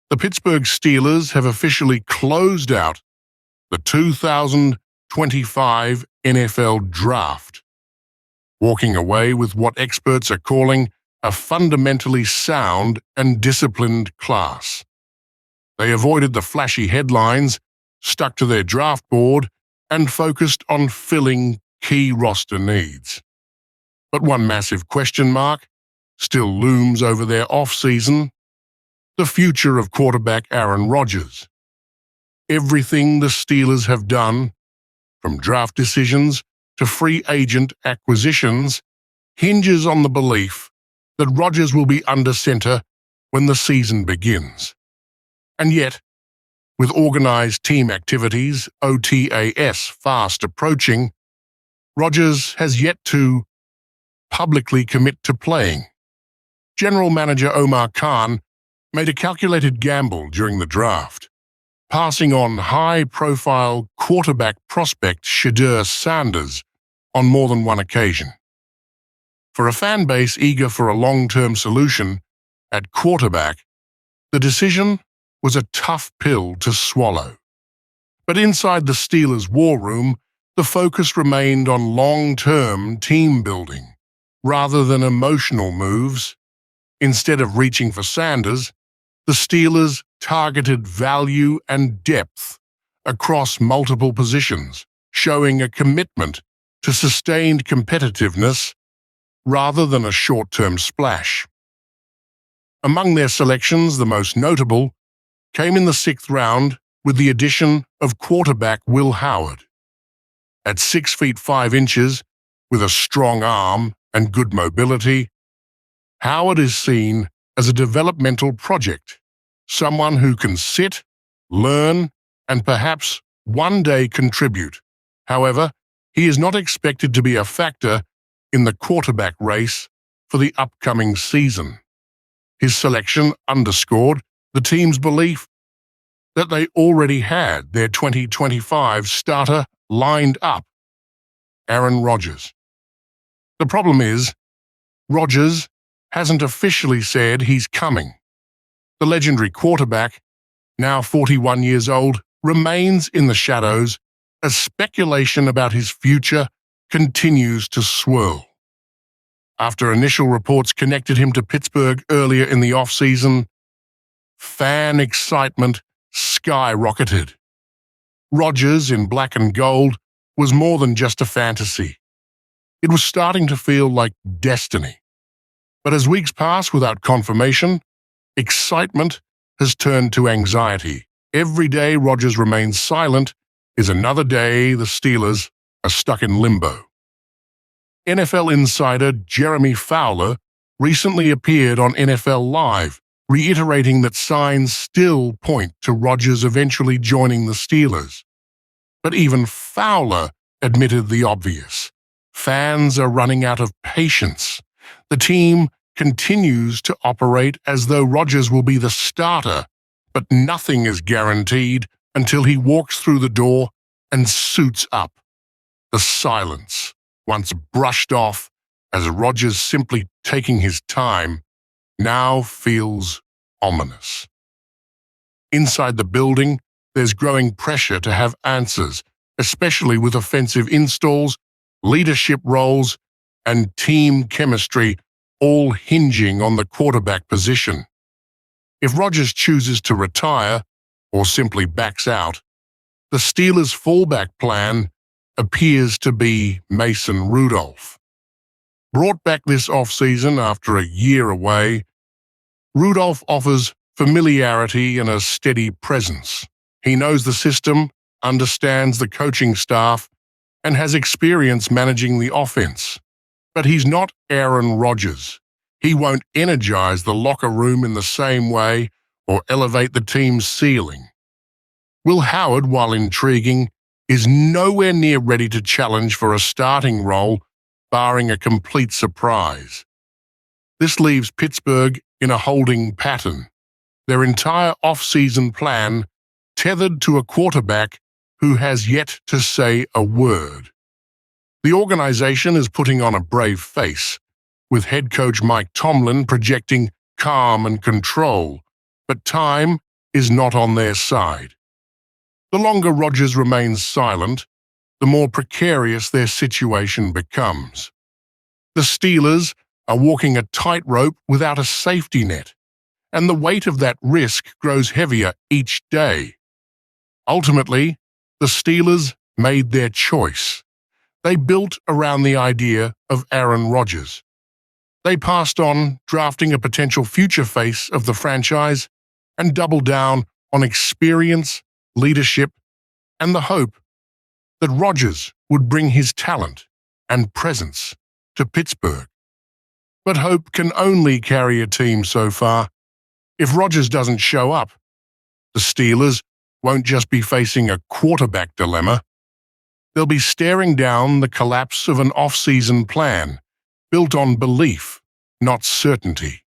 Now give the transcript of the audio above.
The Pittsburgh Steelers have officially closed out the 2025 NFL Draft, walking away with what experts are calling a fundamentally sound and disciplined class. They avoided the flashy headlines, stuck to their draft board, and focused on filling key roster needs. But one massive question mark still looms over their offseason: the future of quarterback Aaron Rodgers. Everything the Steelers have done, from draft decisions to free agent acquisitions, hinges on the belief that Rodgers will be under center when the season begins. And yet, with organized team activities, OTAs, fast approaching, Rodgers has yet to publicly commit to playing. General Manager Omar Khan made a calculated gamble during the draft, passing on high-profile quarterback prospect Shedeur Sanders on more than one occasion. For a fan base eager for a long-term solution at quarterback, the decision was a tough pill to swallow. But inside the Steelers' war room, the focus remained on long-term team building rather than emotional moves. Instead of reaching for Sanders, the Steelers targeted value and depth across multiple positions, showing a commitment to sustained competitiveness rather than a short-term splash. Among their selections, the most notable came in the 6th round with the addition of quarterback Will Howard. At 6 feet 5 inches, with a strong arm and good mobility, Howard is seen as a developmental project, someone who can sit, learn, and perhaps one day contribute. However, he is not expected to be a factor in the quarterback race for the upcoming season. His selection underscored the team's belief that they already had their 2025 starter lined up: Aaron Rodgers. The problem is, Rodgers hasn't officially said he's coming. The legendary quarterback, now 41 years old, remains in the shadows as speculation about his future continues to swirl. After initial reports connected him to Pittsburgh earlier in the offseason, fan excitement skyrocketed. Rodgers in black and gold was more than just a fantasy. It was starting to feel like destiny. But as weeks pass without confirmation, excitement has turned to anxiety. Every day Rodgers remains silent is another day the Steelers are stuck in limbo. NFL insider Jeremy Fowler recently appeared on NFL Live, reiterating that signs still point to Rodgers eventually joining the Steelers. But even Fowler admitted the obvious: fans are running out of patience. The team continues to operate as though Rodgers will be the starter, but nothing is guaranteed until he walks through the door and suits up. The silence, once brushed off as Rodgers simply taking his time, now feels ominous. Inside the building, there's growing pressure to have answers, especially with offensive installs, leadership roles, and team chemistry all hinging on the quarterback position. If Rodgers chooses to retire or simply backs out, the Steelers' fallback plan appears to be Mason Rudolph. Brought back this offseason after a year away, Rudolph offers familiarity and a steady presence. He knows the system, understands the coaching staff, and has experience managing the offense. But he's not Aaron Rodgers. He won't energize the locker room in the same way or elevate the team's ceiling. Will Howard, while intriguing, is nowhere near ready to challenge for a starting role, barring a complete surprise. This leaves Pittsburgh in a holding pattern, their entire off-season plan tethered to a quarterback who has yet to say a word. The organization is putting on a brave face, with head coach Mike Tomlin projecting calm and control, but time is not on their side. The longer Rodgers remains silent, the more precarious their situation becomes. The Steelers are walking a tightrope without a safety net, and the weight of that risk grows heavier each day. Ultimately, the Steelers made their choice. They built around the idea of Aaron Rodgers. They passed on drafting a potential future face of the franchise and doubled down on experience, leadership, and the hope that Rodgers would bring his talent and presence to Pittsburgh. But hope can only carry a team so far. If Rodgers doesn't show up, the Steelers won't just be facing a quarterback dilemma. They'll be staring down the collapse of an off-season plan built on belief, not certainty.